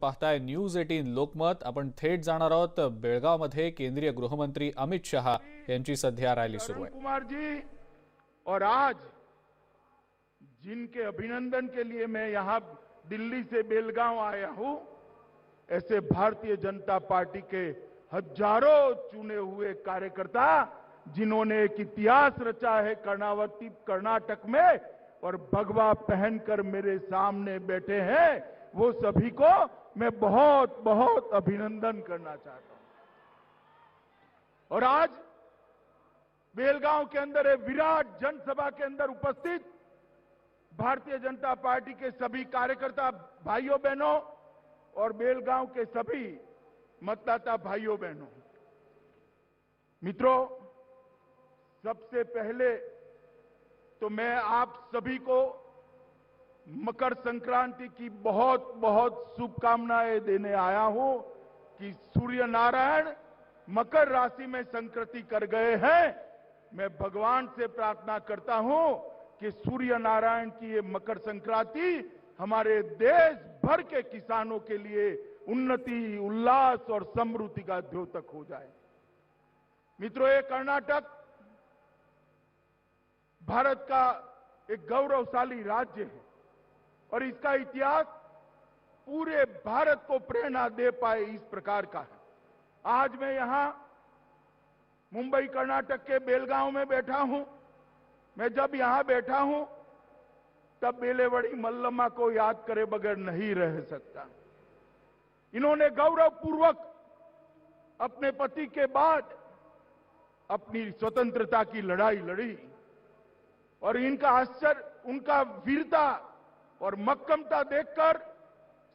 पाहताय न्यूज 18 लोकमत। आपण थेट जाणार आहोत बेळगावमध्ये केंद्रीय गृहमंत्री अमित शहा यांची सध्या रॅली सुरू आहे। कुमार जी, और आज जिनके अभिनंदन के लिए मैं यहां दिल्ली से बेलगांव आया हूं, ऐसे भारतीय जनता पार्टी के हजारों चुने हुए कार्यकर्ता जिन्होंने एक इतिहास रचा है कर्नाटक में और भगवा पहनकर मेरे सामने बैठे हैं, वो सभी को मैं बहुत बहुत अभिनंदन करना चाहता हूं। और आज बेलगांव के अंदर एक विराट जनसभा के अंदर उपस्थित भारतीय जनता पार्टी के सभी कार्यकर्ता भाइयों बहनों और बेलगांव के सभी मतदाता भाइयों बहनों, मित्रों, सबसे पहले तो मैं आप सभी को मकर संक्रांति की बहुत बहुत शुभकामनाएं देने आया हूं कि सूर्य नारायण मकर राशि में संक्रति कर गए हैं। मैं भगवान से प्रार्थना करता हूं कि सूर्य नारायण की ये मकर संक्रांति हमारे देश भर के किसानों के लिए उन्नति, उल्लास और समृद्धि का द्योतक हो जाए। मित्रों, ये कर्नाटक भारत का एक गौरवशाली राज्य है और इसका इतिहास पूरे भारत को प्रेरणा दे पाए इस प्रकार का है। आज मैं यहां मुंबई कर्नाटक के बेलगांव में बैठा हूं। मैं जब यहां बैठा हूं तब बेलेवड़ी मल्लम्मा को याद करे बगैर नहीं रह सकता। इन्होंने गौरवपूर्वक अपने पति के बाद अपनी स्वतंत्रता की लड़ाई लड़ी और इनका आश्चर्य, उनका वीरता और मक्कमता देखकर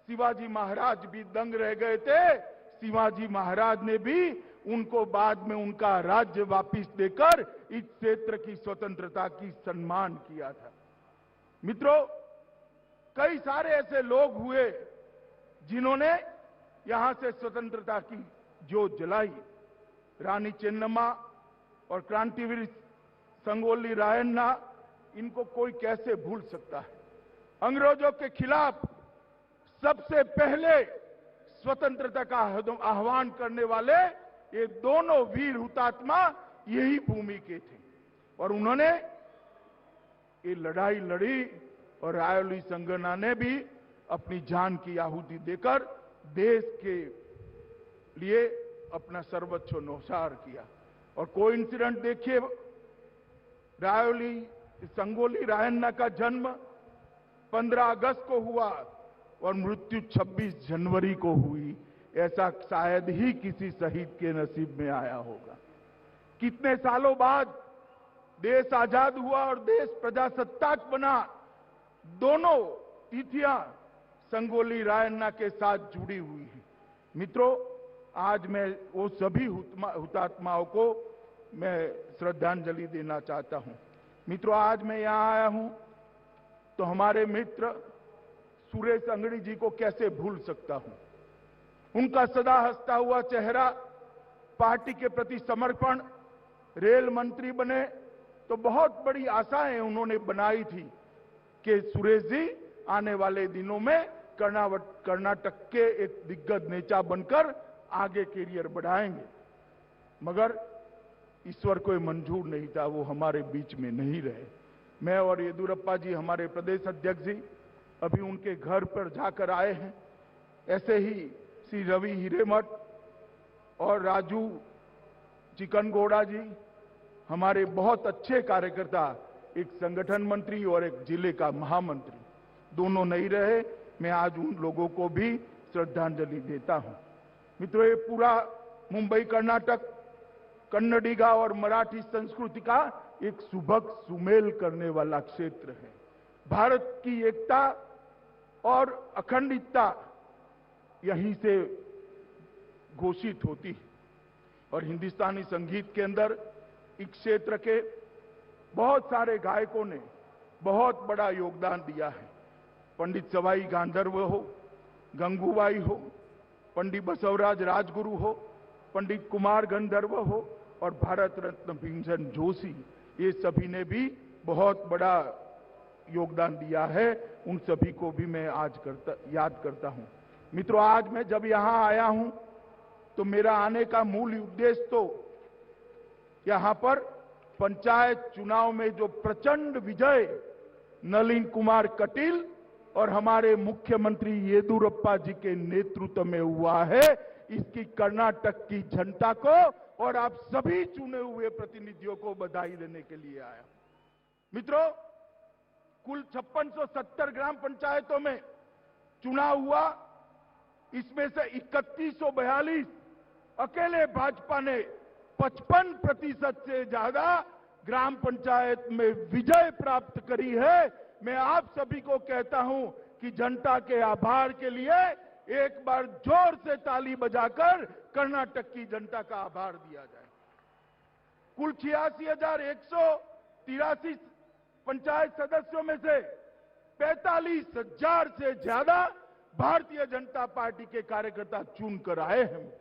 शिवाजी महाराज भी दंग रह गए थे। शिवाजी महाराज ने भी उनको बाद में उनका राज्य वापिस देकर इस क्षेत्र की स्वतंत्रता की सम्मान किया था। मित्रों, कई सारे ऐसे लोग हुए जिन्होंने यहां से स्वतंत्रता की ज्योत जलाई। रानी चेन्नम्मा और क्रांतिवीर संगोली रायन्ना, इनको कोई कैसे भूल सकता है। अंग्रेजों के खिलाफ सबसे पहले स्वतंत्रता का आह्वान करने वाले ये दोनों वीर हुतात्मा यही भूमि के थे और उन्होंने ये लड़ाई लड़ी और रायोली संगना ने भी अपनी जान की आहुति देकर देश के लिए अपना सर्वोच्च न्यौछावर किया। और कोइंसिडेंट देखिए, रायोली संगोली रायन्ना का जन्म 15 अगस्त को हुआ और मृत्यु 26 जनवरी को हुई। ऐसा शायद ही किसी शहीद के नसीब में आया होगा। कितने सालों बाद देश आजाद हुआ और देश प्रजासत्ताक बना। दोनों तिथियां संगोली रायन्ना के साथ जुड़ी हुई हैं। मित्रों, आज मैं वो सभी हुतात्माओं को मैं श्रद्धांजलि देना चाहता हूं। मित्रों, आज मैं यहां आया हूं तो हमारे मित्र सुरेश अंगड़ी जी को कैसे भूल सकता हूं। उनका सदा हंसता हुआ चेहरा, पार्टी के प्रति समर्पण, रेल मंत्री बने तो बहुत बड़ी आशाएं उन्होंने बनाई थी कि सुरेश जी आने वाले दिनों में कर्नाटक के एक दिग्गज नेता बनकर आगे कैरियर बढ़ाएंगे, मगर ईश्वर को मंजूर नहीं था, वो हमारे बीच में नहीं रहे। मैं और येदियुरप्पा जी, हमारे प्रदेश अध्यक्ष जी, अभी उनके घर पर जाकर आए हैं। ऐसे ही श्री रवि हिरेमठ और राजू चिकनगौड़ा जी, हमारे बहुत अच्छे कार्यकर्ता, एक संगठन मंत्री और एक जिले का महामंत्री, दोनों नहीं रहे। मैं आज उन लोगों को भी श्रद्धांजलि देता हूं। मित्रों, ये पूरा मुंबई कर्नाटक कन्नडिगा और मराठी संस्कृति का एक सुभग सुमेल करने वाला क्षेत्र है। भारत की एकता और अखंडता यहीं से घोषित होती है और हिंदुस्तानी संगीत के अंदर इस क्षेत्र के बहुत सारे गायकों ने बहुत बड़ा योगदान दिया है। पंडित सवाई गांधर्व हो, गंगूबाई हो, पंडित बसवराज राजगुरु हो, पंडित कुमार गंधर्व हो और भारत रत्न भीमसेन जोशी, ये सभी ने भी बहुत बड़ा योगदान दिया है। उन सभी को भी मैं आज याद करता हूं। मित्रों, आज मैं जब यहां आया हूं तो मेरा आने का मूल उद्देश्य तो यहां पर पंचायत चुनाव में जो प्रचंड विजय नलिन कुमार कटील और हमारे मुख्यमंत्री येदियुरप्पा जी के नेतृत्व में हुआ है, इसकी कर्नाटक की जनता को और आप सभी चुने हुए प्रतिनिधियों को बधाई देने के लिए आया। मित्रों, कुल 5670 ग्राम पंचायतों में चुनाव हुआ, इसमें से 3142 अकेले भाजपा ने 55% से ज्यादा ग्राम पंचायत में विजय प्राप्त करी है। मैं आप सभी को कहता हूं कि जनता के आभार के लिए एक बार जोर से ताली बजाकर कर्नाटक की जनता का आभार दिया जाए। कुल 86,183 पंचायत सदस्यों में से 45,000 से ज्यादा भारतीय जनता पार्टी के कार्यकर्ता चुनकर आए हैं।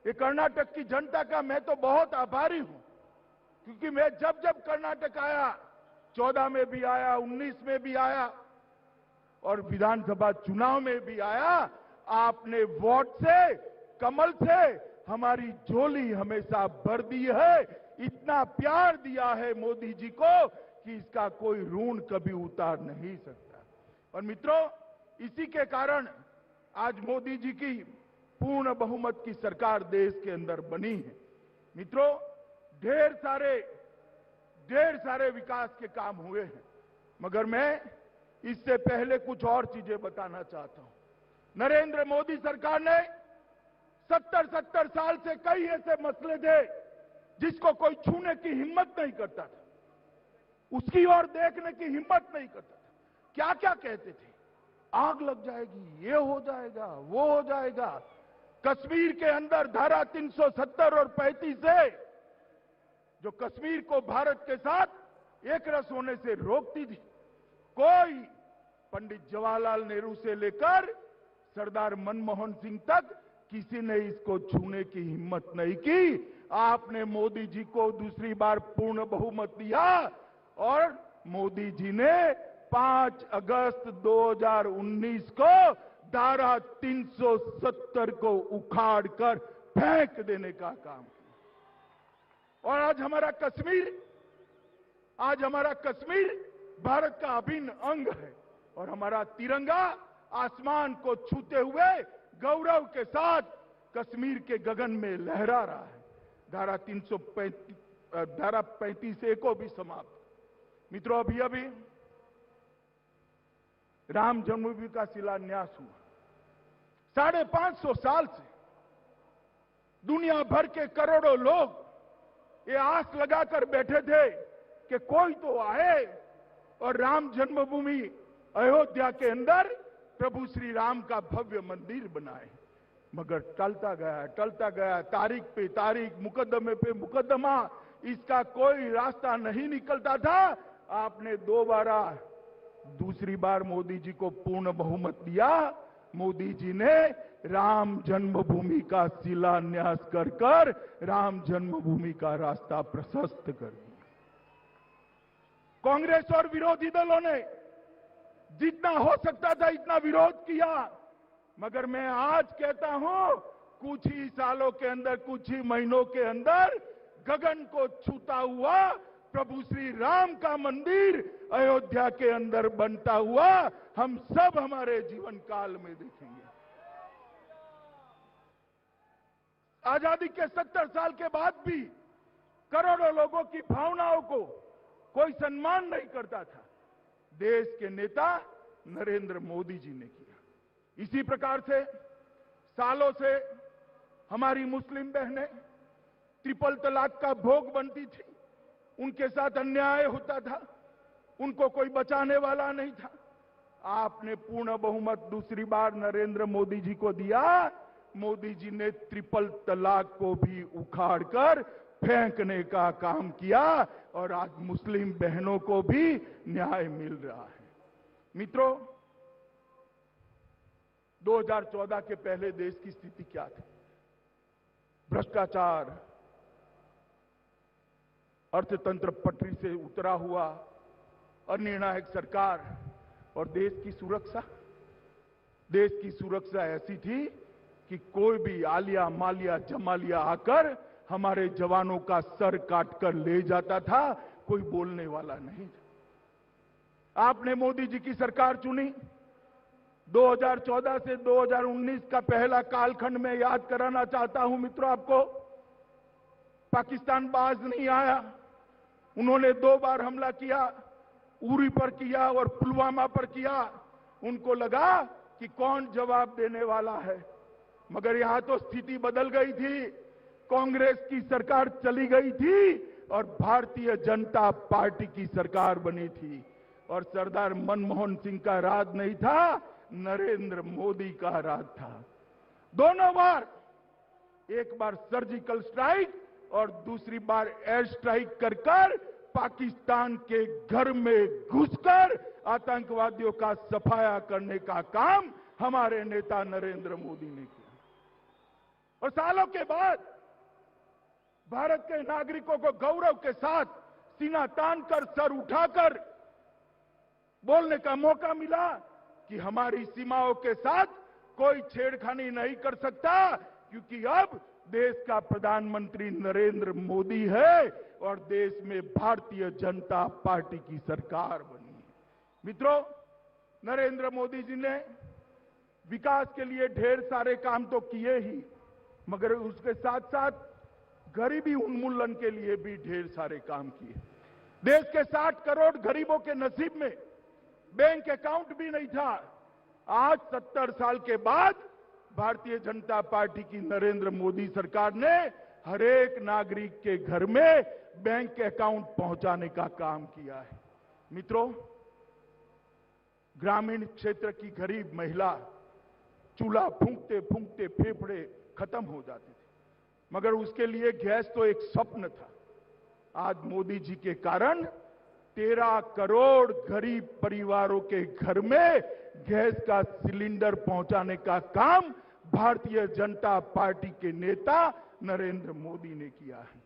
ये कर्नाटक की जनता का मैं तो बहुत आभारी हूं, क्योंकि मैं जब जब कर्नाटक आया, 14 में भी आया, 19 में भी आया और विधानसभा चुनाव में भी आया, आपने वोट से, कमल से हमारी झोली हमेशा भर दी है। इतना प्यार दिया है मोदी जी को कि इसका कोई ऋण कभी उतार नहीं सकता। और मित्रों, इसी के कारण आज मोदी जी की पूर्ण बहुमत की सरकार देश के अंदर बनी है। मित्रों, ढेर सारे विकास के काम हुए हैं, मगर मैं इससे पहले कुछ और चीजें बताना चाहता हूं। नरेंद्र मोदी सरकार ने 70 साल से कई ऐसे मसले थे जिसको कोई छूने की हिम्मत नहीं करता था, उसकी ओर देखने की हिम्मत नहीं करता था। क्या क्या कहते थे? आग लग जाएगी, ये हो जाएगा, वो हो जाएगा। कश्मीर के अंदर धारा 370 और 35 से जो कश्मीर को भारत के साथ एक रस होने से रोकती थी, कोई पंडित जवाहरलाल नेहरू से लेकर सरदार मनमोहन सिंह तक किसी ने इसको छूने की हिम्मत नहीं की। आपने मोदी जी को दूसरी बार पूर्ण बहुमत दिया और मोदी जी ने 5 अगस्त 2019 को धारा 370 को उखाड़कर फेंक देने का काम किया। और आज हमारा कश्मीर भारत का अभिन्न अंग है और हमारा तिरंगा आसमान को छूते हुए गौरव के साथ कश्मीर के गगन में लहरा रहा है। धारा 35A को भी समाप्त। मित्रों, अभी राम जन्मभूमि का शिलान्यास हुआ। 550 साल से दुनिया भर के करोड़ों लोग ये आस लगाकर बैठे थे कि कोई तो आए और राम जन्मभूमि अयोध्या के अंदर प्रभु श्री राम का भव्य मंदिर बनाए, मगर टलता गया, तारीख पे तारीख, मुकदमे पे मुकदमा, इसका कोई रास्ता नहीं निकलता था। आपने दूसरी बार मोदी जी को पूर्ण बहुमत दिया। मोदी जी ने राम जन्मभूमि का शिलान्यास कर राम जन्मभूमि का रास्ता प्रशस्त कर दिया। कांग्रेस और विरोधी दलों ने जितना हो सकता था इतना विरोध किया, मगर मैं आज कहता हूं, कुछ ही सालों के अंदर, कुछ ही महीनों के अंदर गगन को छूता हुआ प्रभु श्री राम का मंदिर अयोध्या के अंदर बनता हुआ हम सब हमारे जीवन काल में देखेंगे। आजादी के 70 साल के बाद भी करोड़ों लोगों की भावनाओं को कोई सम्मान नहीं करता था, देश के नेता नरेंद्र मोदी जी ने किया। इसी प्रकार से सालों से हमारी मुस्लिम बहनें ट्रिपल तलाक का भोग बनती थी, उनके साथ अन्याय होता था, उनको कोई बचाने वाला नहीं था। आपने पूर्ण बहुमत दूसरी बार नरेंद्र मोदी जी को दिया। मोदी जी ने ट्रिपल तलाक को भी उखाड़कर फेंकने का काम किया और आज मुस्लिम बहनों को भी न्याय मिल रहा है। मित्रों, 2014 के पहले देश की स्थिति क्या थी? भ्रष्टाचार, अर्थतंत्र पटरी से उतरा हुआ, अनिर्णायक सरकार और देश की सुरक्षा। देश की सुरक्षा ऐसी थी कि कोई भी आलिया मालिया जमालिया आकर हमारे जवानों का सर काटकर ले जाता था, कोई बोलने वाला नहीं था। आपने मोदी जी की सरकार चुनी। 2014 से 2019 का पहला कालखंड में याद कराना चाहता हूं मित्रों आपको। पाकिस्तान बाज नहीं आया। उन्होंने 2 बार हमला किया, उरी पर किया और पुलवामा पर किया। उनको लगा कि कौन जवाब देने वाला है, मगर यहां तो स्थिति बदल गई थी। कांग्रेस की सरकार चली गई थी और भारतीय जनता पार्टी की सरकार बनी थी। और सरदार मनमोहन सिंह का राज नहीं था, नरेंद्र मोदी का राज था। दोनों बार, एक बार सर्जिकल स्ट्राइक और दूसरी बार एयर स्ट्राइक कर कर पाकिस्तान के घर में घुसकर आतंकवादियों का सफाया करने का काम हमारे नेता नरेंद्र मोदी ने किया। और सालों के बाद भारत के नागरिकों को गौरव के साथ सीना तानकर सर उठाकर बोलने का मौका मिला कि हमारी सीमाओं के साथ कोई छेड़खानी नहीं कर सकता, क्योंकि अब देश का प्रधानमंत्री नरेंद्र मोदी है और देश में भारतीय जनता पार्टी की सरकार बनी है। मित्रों, नरेंद्र मोदी जी ने विकास के लिए ढेर सारे काम तो किए ही, मगर उसके साथ साथ गरीबी उन्मूलन के लिए भी ढेर सारे काम किए। देश के 60 करोड़ गरीबों के नसीब में बैंक अकाउंट भी नहीं था। आज 70 साल के बाद भारतीय जनता पार्टी की नरेंद्र मोदी सरकार ने हर एक नागरिक के घर में बैंक अकाउंट पहुंचाने का काम किया है। मित्रों, ग्रामीण क्षेत्र की गरीब महिला चूल्हा फूंकते फूंकते फेफड़े खत्म हो जाते थे, मगर उसके लिए गैस तो एक स्वप्न था। आज मोदी जी के कारण 13 करोड़ गरीब परिवारों के घर में गैस का सिलेंडर पहुंचाने का काम भारतीय जनता पार्टी के नेता नरेंद्र मोदी ने किया है।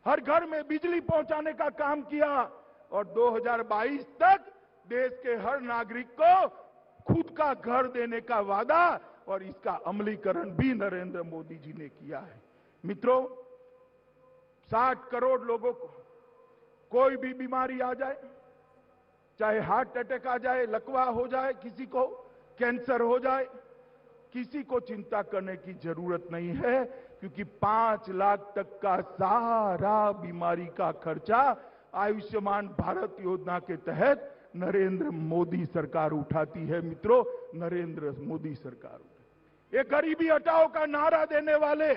हर घर में बिजली पहुंचाने का काम किया और 2022 तक देश के हर नागरिक को खुद का घर देने का वादा और इसका अमलीकरण भी नरेंद्र मोदी जी ने किया है। मित्रों, 60 करोड़ लोगों को कोई भी बीमारी आ जाए, चाहे हार्ट अटैक आ जाए, लकवा हो जाए, किसी को कैंसर हो जाए, किसी को चिंता करने की जरूरत नहीं है, क्योंकि 5 लाख तक का सारा बीमारी का खर्चा आयुष्मान भारत योजना के तहत नरेंद्र मोदी सरकार उठाती है। मित्रों, नरेंद्र मोदी सरकार उठाती। ये गरीबी हटाओ का नारा देने वाले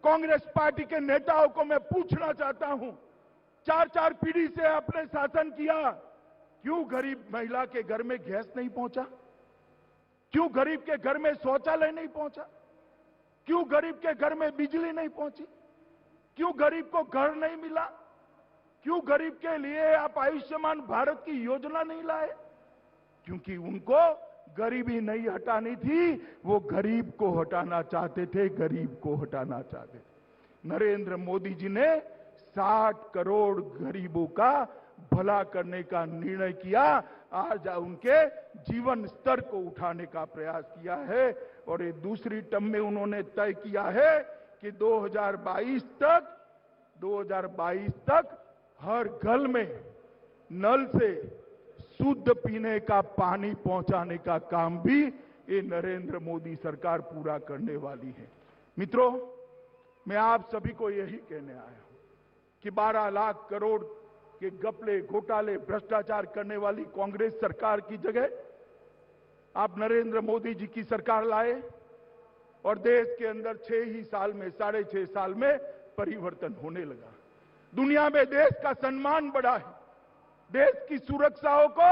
कांग्रेस पार्टी के नेताओं को मैं पूछना चाहता हूं, 4 पीढ़ी से आपने शासन किया, क्यों गरीब महिला के घर में गैस नहीं पहुंचा? क्यों गरीब के घर में शौचालय नहीं पहुंचा? क्यों गरीब के घर में बिजली नहीं पहुंची? क्यों गरीब को घर नहीं मिला? क्यों गरीब के लिए आप आयुष्मान भारत की योजना नहीं लाए? क्योंकि उनको गरीबी नहीं हटानी थी, वो गरीब को हटाना चाहते थे, गरीब को हटाना चाहते थे। नरेंद्र मोदी जी ने 60 करोड़ गरीबों का भला करने का निर्णय किया। आज उनके जीवन स्तर को उठाने का प्रयास किया है और ये दूसरी टर्म में उन्होंने तय किया है कि 2022 तक हर घर में नल से शुद्ध पीने का पानी पहुंचाने का काम भी ये नरेंद्र मोदी सरकार पूरा करने वाली है। मित्रों, मैं आप सभी को यही कहने आया हूं कि 12 लाख करोड़ के घपले, घोटाले, भ्रष्टाचार करने वाली कांग्रेस सरकार की जगह आप नरेंद्र मोदी जी की सरकार लाए और देश के अंदर 6 ही साल में, 6.5 साल में परिवर्तन होने लगा। दुनिया में देश का सम्मान बढ़ा है, देश की सुरक्षाओं को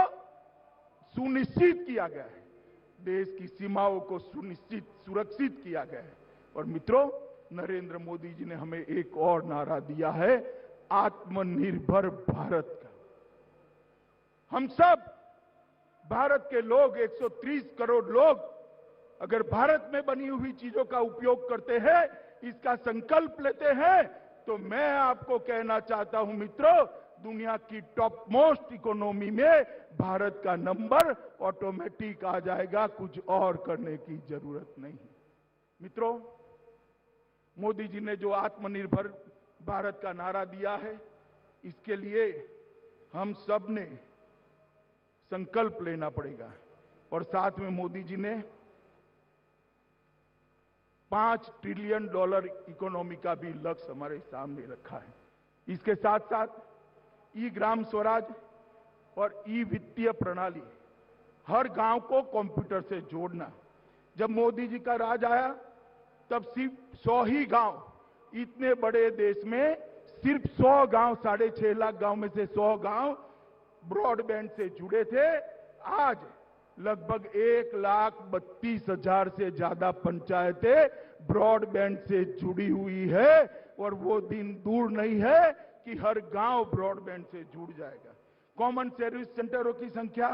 सुनिश्चित किया गया है, देश की सीमाओं को सुरक्षित किया गया है। और मित्रों, नरेंद्र मोदी जी ने हमें एक और नारा दिया है, आत्मनिर्भर भारत का। हम सब भारत के लोग, 130 करोड़ लोग, अगर भारत में बनी हुई चीजों का उपयोग करते हैं, इसका संकल्प लेते हैं, तो मैं आपको कहना चाहता हूं मित्रों, दुनिया की टॉप मोस्ट इकोनॉमी में भारत का नंबर ऑटोमेटिक आ जाएगा, कुछ और करने की जरूरत नहीं। मित्रों, मोदी जी ने जो आत्मनिर्भर भारत का नारा दिया है, इसके लिए हम सब ने संकल्प लेना पड़ेगा। और साथ में मोदी जी ने $5 ट्रिलियन इकोनॉमी का भी लक्ष्य हमारे सामने रखा है। इसके साथ साथ ई ग्राम स्वराज और ई वित्तीय प्रणाली, हर गांव को कंप्यूटर से जोड़ना। जब मोदी जी का राज आया तब सिर्फ 100 ही गांव, इतने बड़े देश में सिर्फ 100 गांव, 6.5 लाख गांव में से 100 गांव ब्रॉडबैंड से जुड़े थे। आज लगभग 1,32,000 से ज्यादा पंचायतें ब्रॉडबैंड से जुड़ी हुई है और वो दिन दूर नहीं है कि हर गांव ब्रॉडबैंड से जुड़ जाएगा। कॉमन सर्विस सेंटरों की संख्या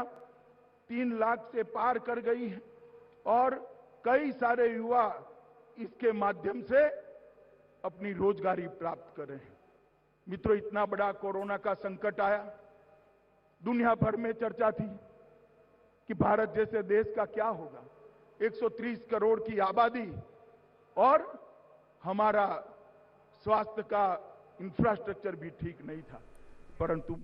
3 लाख से पार कर गई है और कई सारे युवा इसके माध्यम से अपनी रोजगारी प्राप्त कर रहे हैं। मित्रों, इतना बड़ा कोरोना का संकट आया, दुनिया भर में चर्चा थी कि भारत जैसे देश का क्या होगा। 130 करोड़ की आबादी और हमारा स्वास्थ्य का इंफ्रास्ट्रक्चर भी ठीक नहीं था, परंतु